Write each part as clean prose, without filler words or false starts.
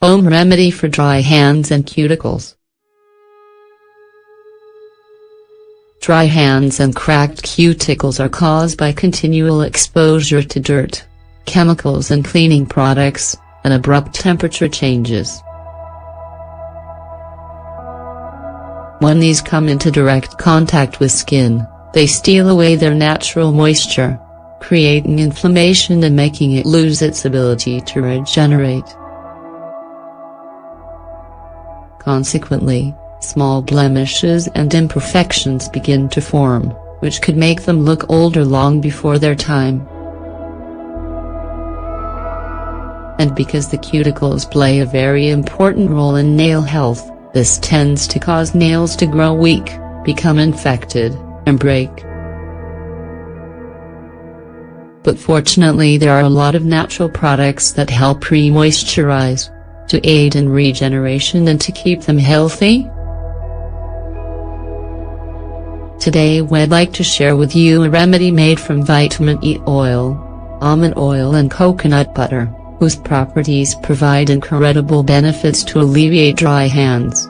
Home remedy for dry hands and cuticles. Dry hands and cracked cuticles are caused by continual exposure to dirt, chemicals and cleaning products, and abrupt temperature changes. When these come into direct contact with skin, they steal away their natural moisture, creating inflammation and making it lose its ability to regenerate. Consequently, small blemishes and imperfections begin to form, which could make them look older long before their time. And because the cuticles play a very important role in nail health, this tends to cause nails to grow weak, become infected, and break. But fortunately there are a lot of natural products that help re-moisturize, to aid in regeneration and to keep them healthy. Today I'd like to share with you a remedy made from vitamin E oil, almond oil and coconut butter, whose properties provide incredible benefits to alleviate dry hands.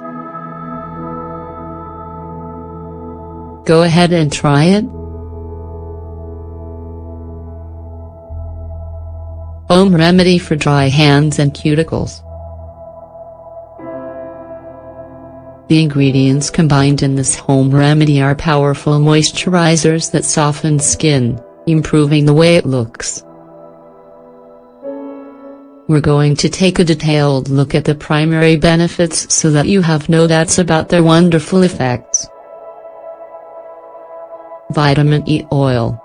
Go ahead and try it. Home remedy for dry hands and cuticles. The ingredients combined in this home remedy are powerful moisturizers that soften skin, improving the way it looks. We're going to take a detailed look at the primary benefits so that you have no doubts about their wonderful effects. Vitamin E oil.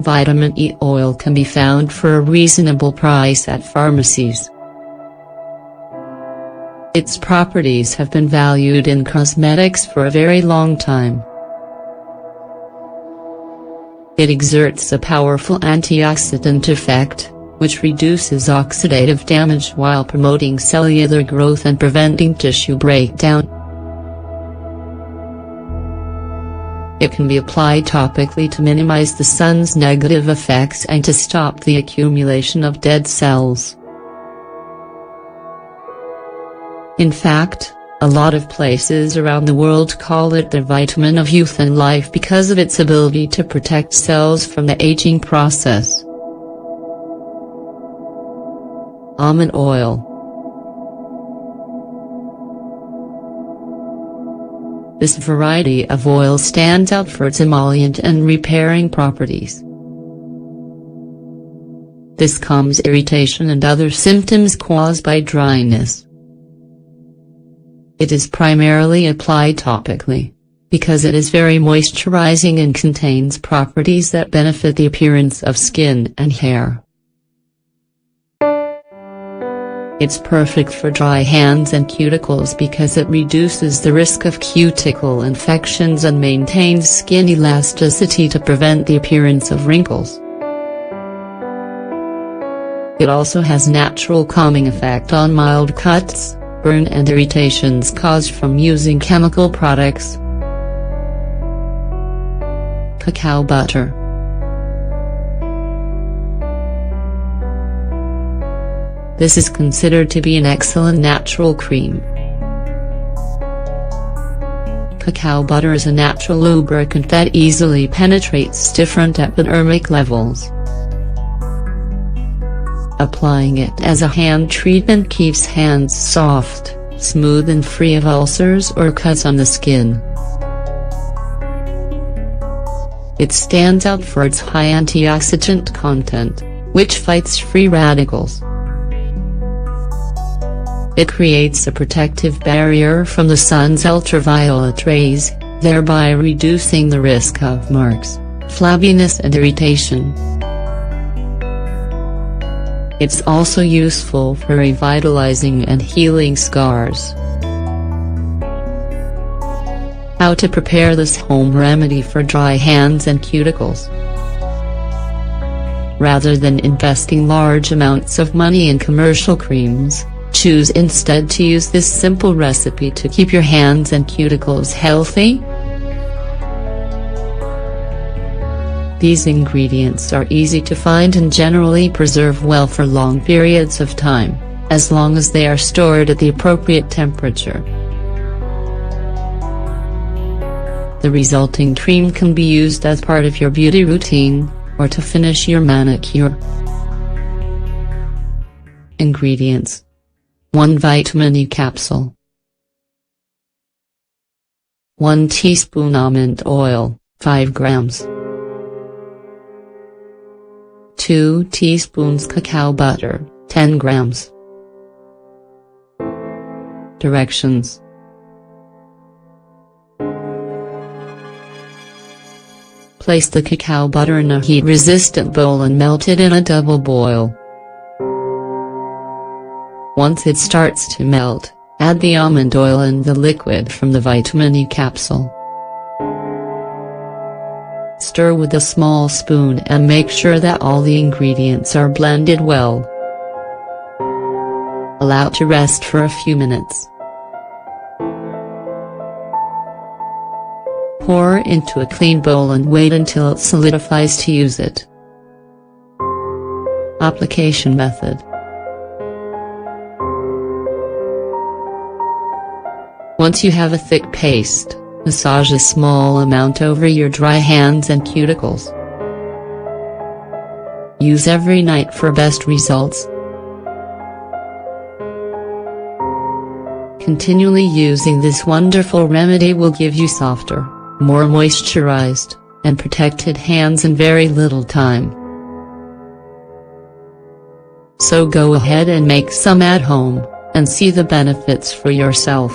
Vitamin E oil can be found for a reasonable price at pharmacies. Its properties have been valued in cosmetics for a very long time. It exerts a powerful antioxidant effect, which reduces oxidative damage while promoting cellular growth and preventing tissue breakdown. It can be applied topically to minimize the sun's negative effects and to stop the accumulation of dead cells. In fact, a lot of places around the world call it the vitamin of youth and life because of its ability to protect cells from the aging process. Almond oil. This variety of oil stands out for its emollient and repairing properties. This calms irritation and other symptoms caused by dryness. It is primarily applied topically, because it is very moisturizing and contains properties that benefit the appearance of skin and hair. It's perfect for dry hands and cuticles because it reduces the risk of cuticle infections and maintains skin elasticity to prevent the appearance of wrinkles. It also has natural calming effect on mild cuts, burn and irritations caused from using chemical products. Cacao butter. This is considered to be an excellent natural cream. Cacao butter is a natural lubricant that easily penetrates different epidermic levels. Applying it as a hand treatment keeps hands soft, smooth and free of ulcers or cuts on the skin. It stands out for its high antioxidant content, which fights free radicals. It creates a protective barrier from the sun's ultraviolet rays, thereby reducing the risk of marks, flabbiness and irritation. It's also useful for revitalizing and healing scars. How to prepare this home remedy for dry hands and cuticles. Rather than investing large amounts of money in commercial creams, choose instead to use this simple recipe to keep your hands and cuticles healthy. These ingredients are easy to find and generally preserve well for long periods of time, as long as they are stored at the appropriate temperature. The resulting cream can be used as part of your beauty routine, or to finish your manicure. Ingredients: 1 vitamin E capsule, 1 teaspoon almond oil, 5 grams, 2 teaspoons cacao butter, 10 grams. Directions: place the cacao butter in a heat-resistant bowl and melt it in a double boil. Once it starts to melt, add the almond oil and the liquid from the vitamin E capsule. Stir with a small spoon and make sure that all the ingredients are blended well. Allow to rest for a few minutes. Pour into a clean bowl and wait until it solidifies to use it. Application method: once you have a thick paste, massage a small amount over your dry hands and cuticles. Use every night for best results. Continually using this wonderful remedy will give you softer, more moisturized, and protected hands in very little time. So go ahead and make some at home, and see the benefits for yourself.